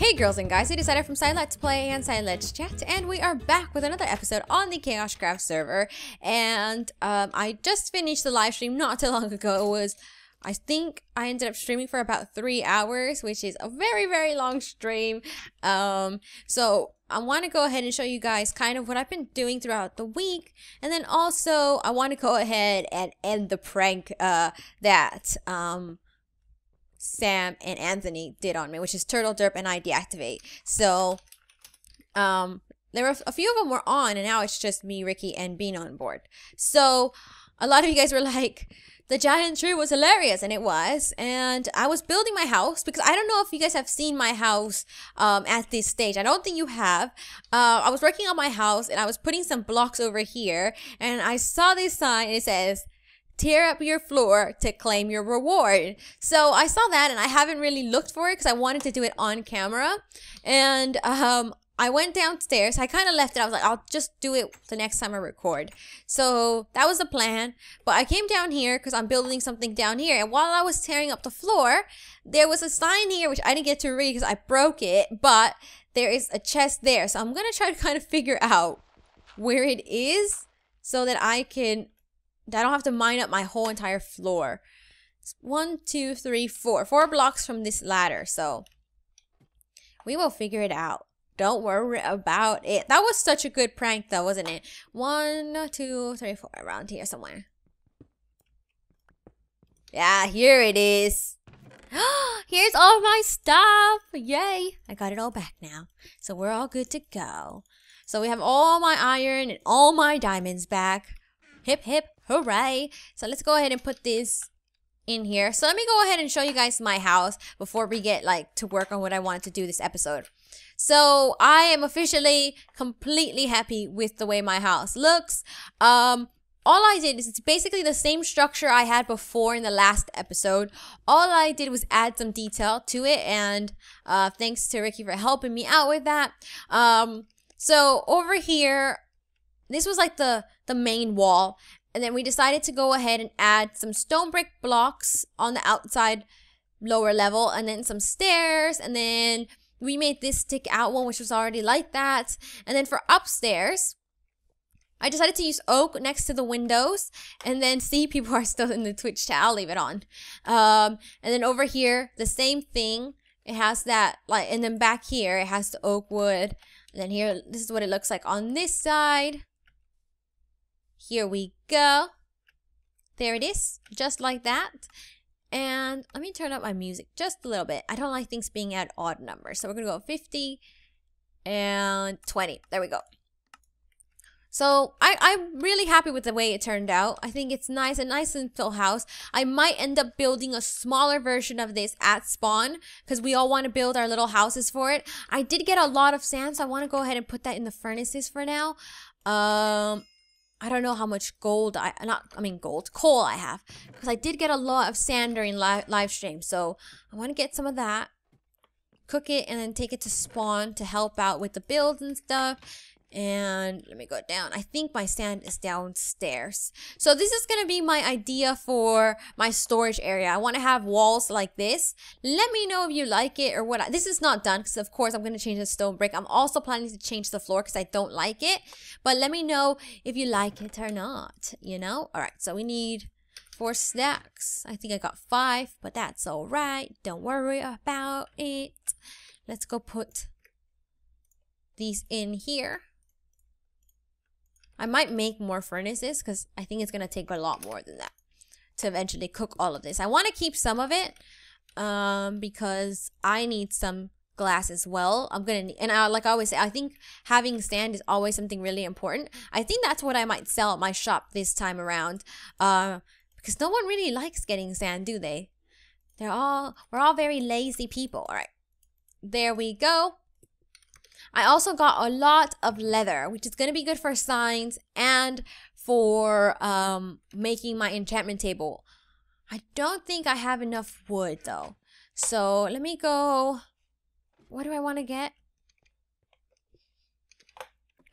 Hey girls and guys, it is Zaira from ZaiLetsPlay and ZaiLetsChat, and we are back with another episode on the KaoshKraft server. And I just finished the live stream not too long ago. It was, I think I ended up streaming for about 3 hours, which is a very long stream. So I want to go ahead and show you guys kind of what I've been doing throughout the week, and then also I want to go ahead and end the prank that Sam and Anthony did on me, which is Turtle Derp and I deactivate. So there were a few of them were on, and now it's just me, Ricky, and Bean on board. So a lot of you guys were like, the giant tree was hilarious, and it was. And I was building my house because I don't know if you guys have seen my house at this stage. I don't think you have. I was working on my house and I was putting some blocks over here, and I saw this sign and it says, tear up your floor to claim your reward. So I saw that and I haven't really looked for it because I wanted to do it on camera. And I went downstairs. I kind of left it. I was like, I'll just do it the next time I record. So that was the plan. But I came down here because I'm building something down here. And while I was tearing up the floor, there was a sign here which I didn't get to read because I broke it. But there is a chest there. So I'm going to try to kind of figure out where it is so that I don't have to mine up my whole entire floor. It's 1, 2, 3, 4. 4 blocks from this ladder. So we will figure it out. Don't worry about it. That was such a good prank though, wasn't it? 1, 2, 3, 4. Around here somewhere. Yeah, here it is. Here's all my stuff. Yay. I got it all back now. So we're all good to go. So we have all my iron and all my diamonds back. Hip hip hooray. So let's go ahead and put this in here. So let me go ahead and show you guys my house before we get to work on what I wanted to do this episode. So I am officially completely happy with the way my house looks. All I did is it's basically the same structure I had before in the last episode. All I did was add some detail to it, and thanks to Ricky for helping me out with that. So over here, this was like the main wall. And then we decided to go ahead and add some stone brick blocks on the outside lower level, and then some stairs, and then we made this stick out one which was already like that. And then for upstairs, I decided to use oak next to the windows, and then see, people are still in the Twitch chat, I'll leave it on. And then over here, the same thing. It has that, and then back here, it has the oak wood. And then here, this is what it looks like on this side. Here we go. There it is, just like that. And let me turn up my music just a little bit. I don't like things being at odd numbers. So we're going to go 50 and 20. There we go. So I'm really happy with the way it turned out. I think it's nice, a nice simple house. I might end up building a smaller version of this at spawn because we all want to build our little houses for it. I did get a lot of sand, so I want to go ahead and put that in the furnaces for now. I don't know how much coal I have, because I did get a lot of sand during live stream. So I want to get some of that, cook it, and then take it to spawn to help out with the builds and stuff. And let me go down. I think my sand is downstairs. So this is going to be my idea for my storage area. I want to have walls like this. Let me know if you like it or what. This is not done because, of course, I'm going to change the stone brick. I'm also planning to change the floor because I don't like it. But let me know if you like it or not, you know? All right, so we need 4 stacks. I think I got 5, but that's all right. Don't worry about it. Let's go put these in here. I might make more furnaces because I think it's going to take a lot more than that to eventually cook all of this. I want to keep some of it because I need some glass as well. I'm going to need, and like I always say, I think having sand is always something really important. I think that's what I might sell at my shop this time around because no one really likes getting sand, do they? We're all very lazy people. All right, there we go. I also got a lot of leather, which is going to be good for signs and for making my enchantment table. I don't think I have enough wood though. So let me go. What do I want to get?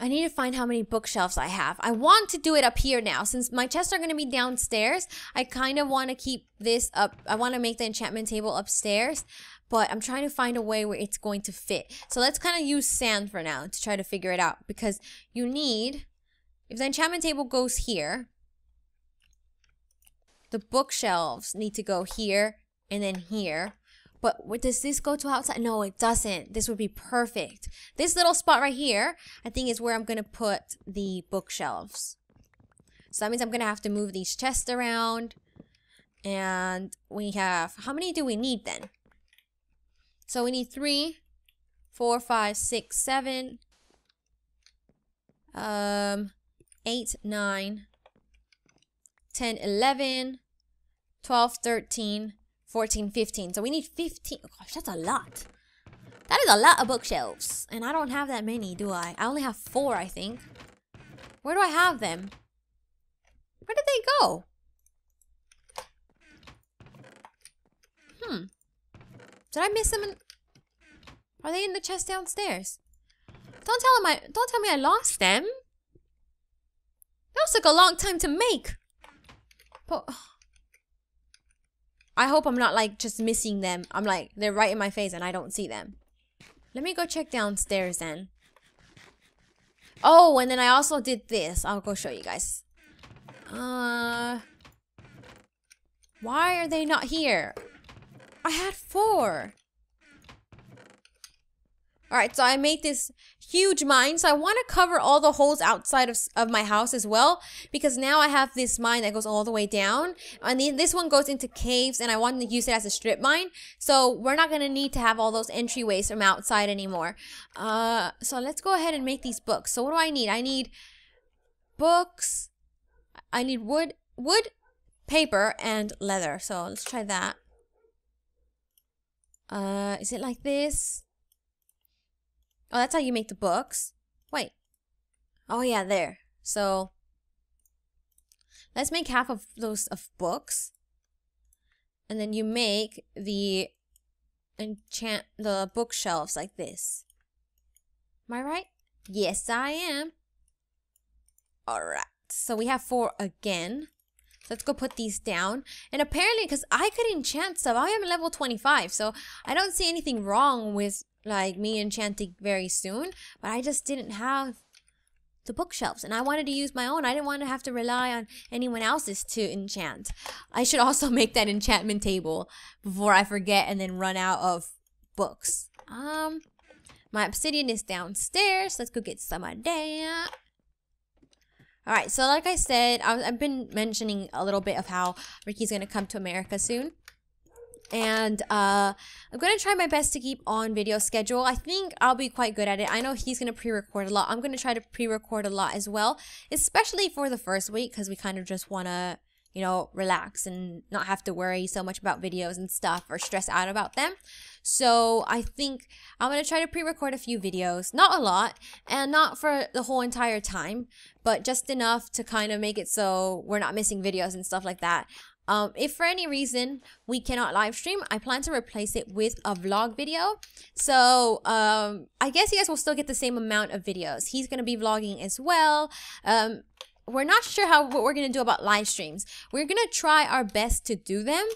I need to find how many bookshelves I have. I want to do it up here now. Since my chests are going to be downstairs, I kind of want to keep this up. I want to make the enchantment table upstairs, but I'm trying to find a way where it's going to fit. So let's kind of use sand for now to try to figure it out. Because you need, if the enchantment table goes here, the bookshelves need to go here and then here. But does this go to outside? No, it doesn't. This would be perfect. This little spot right here, I think is where I'm going to put the bookshelves. So that means I'm going to have to move these chests around. And we have, how many do we need then? So we need 3, 4, 5, 6, 7, 8, 9, 10, 11, 12, 13, 14, 15. So we need 15. Oh gosh, that's a lot. That is a lot of bookshelves. And I don't have that many, do I? I only have 4, I think. Where do I have them? Where did they go? Did I miss them? Are they in the chest downstairs? Don't tell me I lost them. Those took a long time to make. But I hope I'm not like just missing them. I'm like, they're right in my face and I don't see them. Let me go check downstairs then. Oh, and then I also did this. I'll go show you guys. Why are they not here? I had 4. Alright, so I made this huge mine. So I want to cover all the holes outside of my house as well. Because now I have this mine that goes all the way down. And this one goes into caves and I want to use it as a strip mine. So we're not going to need to have all those entryways from outside anymore. So let's go ahead and make these books. So what do I need? I need books. I need wood, paper, and leather. So let's try that. Is it like this? Oh, that's how you make the books. Wait. Oh yeah, there. So let's make half of those of books. And then you make the bookshelves like this. Am I right? Yes, I am. Alright. So we have 4 again. So let's go put these down. And apparently, because I could enchant stuff, I am level 25. So I don't see anything wrong with like me enchanting very soon. But I just didn't have the bookshelves. And I wanted to use my own. I didn't want to have to rely on anyone else's to enchant. I should also make that enchantment table before I forget and then run out of books. My obsidian is downstairs. Let's go get some of that. Alright, so like I said, I've been mentioning a little bit of how Ricky's going to come to America soon. And I'm going to try my best to keep on video schedule. I think I'll be quite good at it. I know he's going to pre-record a lot. I'm going to try to pre-record a lot as well. Especially for the first week because we kind of just want to, you know, relax and not have to worry so much about videos and stuff or stress out about them. So I think I'm going to try to pre-record a few videos. Not a lot and not for the whole entire time, but just enough to kind of make it so we're not missing videos and stuff like that. If for any reason we cannot live stream, I plan to replace it with a vlog video. So I guess you guys will still get the same amount of videos. He's going to be vlogging as well. We're not sure what we're going to do about live streams. We're going to try our best to do them.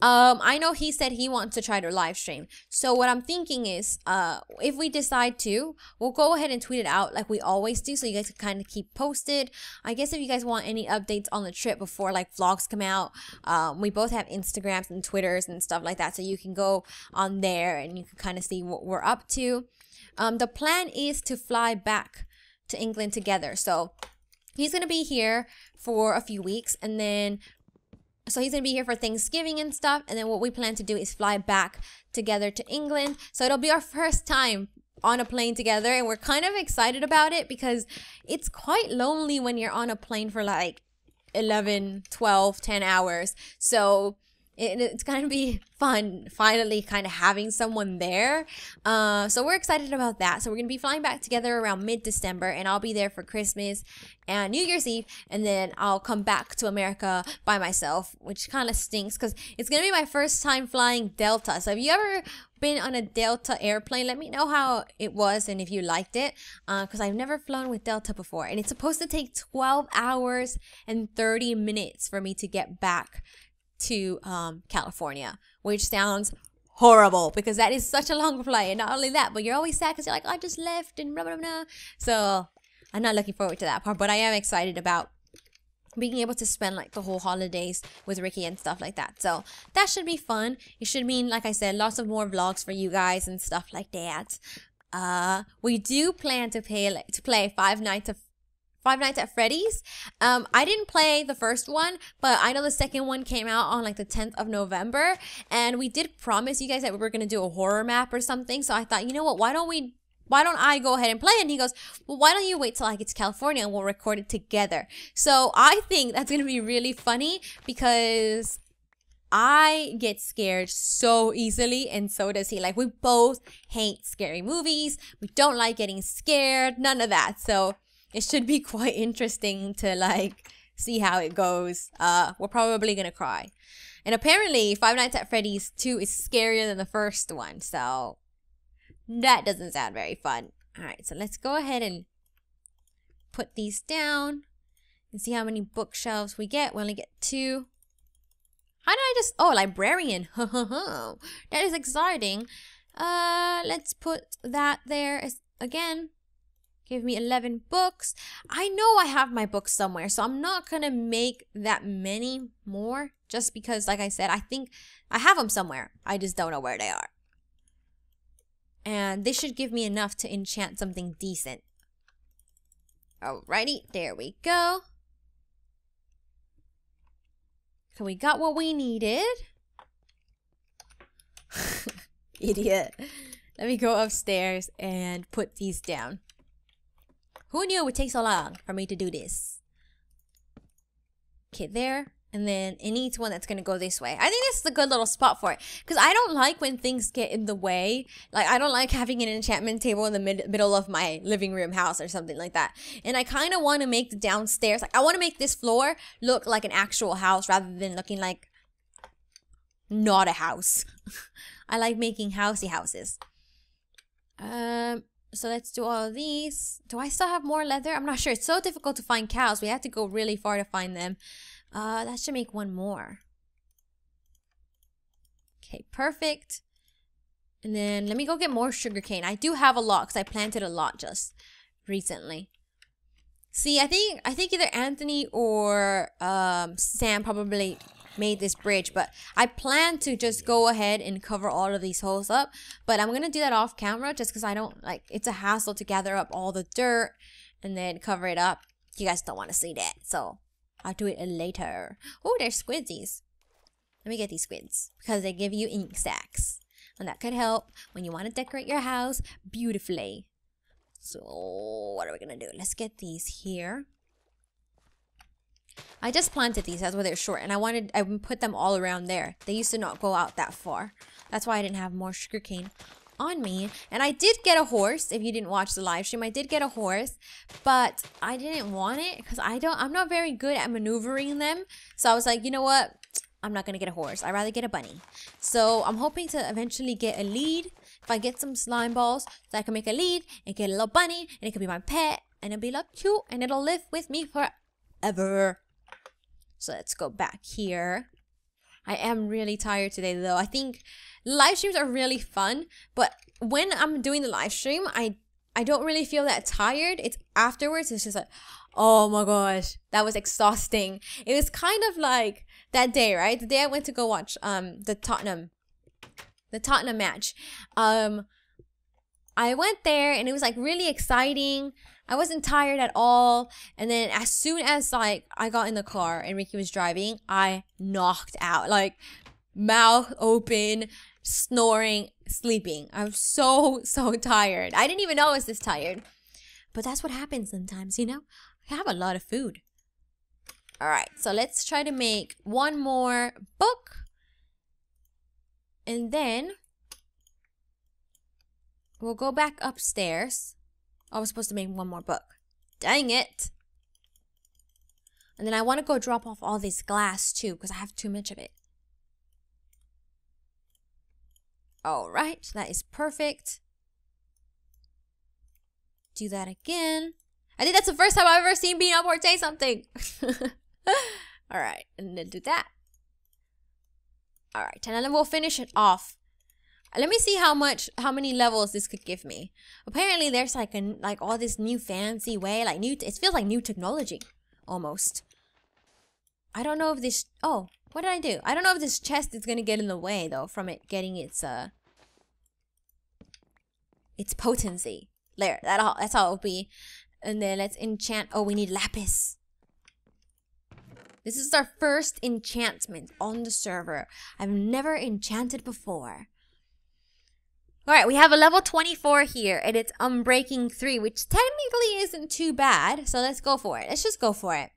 I know he said he wants to try to live stream. So what I'm thinking is, if we decide to, we'll go ahead and tweet it out like we always do. So you guys can kind of keep posted. I guess if you guys want any updates on the trip before like vlogs come out, we both have Instagrams and Twitters and stuff like that. So you can go on there and you can kind of see what we're up to. The plan is to fly back to England together. So he's going to be here for a few weeks and then, so he's going to be here for Thanksgiving and stuff. And then what we plan to do is fly back together to England. So it'll be our first time on a plane together. And we're kind of excited about it because it's quite lonely when you're on a plane for like 11, 12, 10 hours. So it's gonna be fun finally kind of having someone there. So we're excited about that. So we're gonna be flying back together around mid-December, and I'll be there for Christmas and New Year's Eve, and then I'll come back to America by myself, which kind of stinks because it's gonna be my first time flying Delta. So have you ever been on a Delta airplane? Let me know how it was and if you liked it, because I've never flown with Delta before, and it's supposed to take 12 hours and 30 minutes for me to get back to California, which sounds horrible because that is such a long flight. And not only that, but you're always sad because you're like, I just left and blah blah blah. So I'm not looking forward to that part, but I am excited about being able to spend like the whole holidays with Ricky and stuff like that. So that should be fun. It should mean, like I said, lots of more vlogs for you guys and stuff like that. We do plan to play Five Nights at Freddy's. I didn't play the first one, but I know the second one came out on like the 10th of November, and we did promise you guys that we were gonna do a horror map or something. So I thought, you know what, why don't I go ahead and play it? And he goes, well, why don't you wait till I get to California and we'll record it together. So I think that's gonna be really funny because I get scared so easily, and so does he. Like, we both hate scary movies. We don't like getting scared, none of that. So it should be quite interesting to like see how it goes. We're probably gonna cry. And apparently Five Nights at Freddy's 2 is scarier than the first one. So that doesn't sound very fun. Alright, so let's go ahead and put these down and see how many bookshelves we get. We only get 2. How did I just... Oh, librarian. That is exciting. Let's put that there again. Give me 11 books. I know I have my books somewhere, so I'm not gonna make that many more just because, like I said, I think I have them somewhere. I just don't know where they are. And this should give me enough to enchant something decent. Alrighty, there we go. So we got what we needed. Idiot. Let me go upstairs and put these down. Who knew it would take so long for me to do this? Okay, there. And then it needs one that's going to go this way. I think this is a good little spot for it. Because I don't like when things get in the way. Like, I don't like having an enchantment table in the middle of my living room house or something like that. And I kind of want to make the downstairs. Like, I want to make this floor look like an actual house rather than looking like not a house. I like making housey houses. So let's do all of these. Do I still have more leather? I'm not sure. It's so difficult to find cows. We have to go really far to find them. That should make one more. Okay, perfect. And then let me go get more sugarcane. I do have a lot because I planted a lot just recently. See, I think either Anthony or Sam probably made this bridge, but I plan to just go ahead and cover all of these holes up, but I'm gonna do that off camera just because I don't like, it's a hassle to gather up all the dirt and then cover it up. You guys don't want to see that, so I'll do it later. Oh, there's squidsies. Let me get these squids because they give you ink sacs, and that could help when you want to decorate your house beautifully. So what are we gonna do? Let's get these here. I just planted these, that's why they're short, and I put them all around there. They used to not go out that far. That's why I didn't have more sugarcane on me. And I did get a horse. If you didn't watch the live stream, I did get a horse, but I didn't want it because I'm not very good at maneuvering them. So I was like, you know what? I'm not gonna get a horse. I'd rather get a bunny. So I'm hoping to eventually get a lead. If I get some slime balls, so I can make a lead and get a little bunny, and it can be my pet, and it'll be like cute, and it'll live with me forever. So let's go back here. I am really tired today though. I think live streams are really fun, but when I'm doing the live stream, I don't really feel that tired. It's afterwards, it's just like, oh my gosh, that was exhausting. It was kind of like that day, right? The day I went to go watch the Tottenham match. I went there and it was like really exciting. I wasn't tired at all. And then as soon as like I got in the car and Ricky was driving, I knocked out, like mouth open, snoring, sleeping. I'm so tired. I didn't even know I was this tired. But that's what happens sometimes, you know? I have a lot of food. All right, so let's try to make one more book. And then we'll go back upstairs. I was supposed to make one more book. Dang it. And then I want to go drop off all this glass too, because I have too much of it. Alright, that is perfect. Do that again. I think that's the first time I've ever seen Bean Upward say something. Alright, and then do that. Alright, and then we'll finish it off. Let me see how many levels this could give me. Apparently there's like all this new fancy way, like it feels like new technology almost. I don't know if this, oh, what did I do? I don't know if this chest is gonna get in the way though from it getting its potency. There, that's how it'll be. And then let's enchant. Oh, we need lapis. This is our first enchantment on the server. I've never enchanted before. Alright, we have a level 24 here, and it's Unbreaking 3, which technically isn't too bad. So let's go for it. Let's just go for it.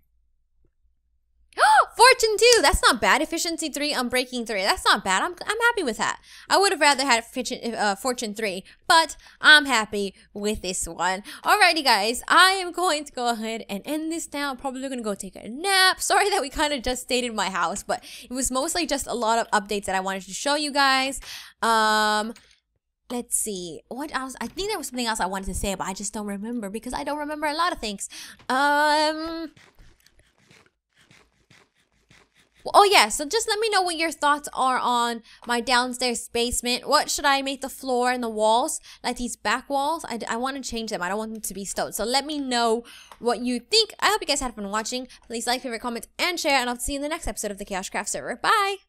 Fortune 2, that's not bad. Efficiency 3, Unbreaking 3, that's not bad. I'm happy with that. I would have rather had Fortune 3, but I'm happy with this one. Alrighty guys, I am going to go ahead and end this now. I'm probably going to go take a nap. Sorry that we kind of just stayed in my house, but it was mostly just a lot of updates that I wanted to show you guys. Let's see, what else? I think there was something else I wanted to say, but I just don't remember because I don't remember a lot of things. Oh yeah, so just let me know what your thoughts are on my downstairs basement. What should I make the floor and the walls? Like these back walls, I want to change them. I don't want them to be stone. So let me know what you think. I hope you guys had fun watching. Please like, favorite, comment, and share. And I'll see you in the next episode of the KaoshKraft server. Bye!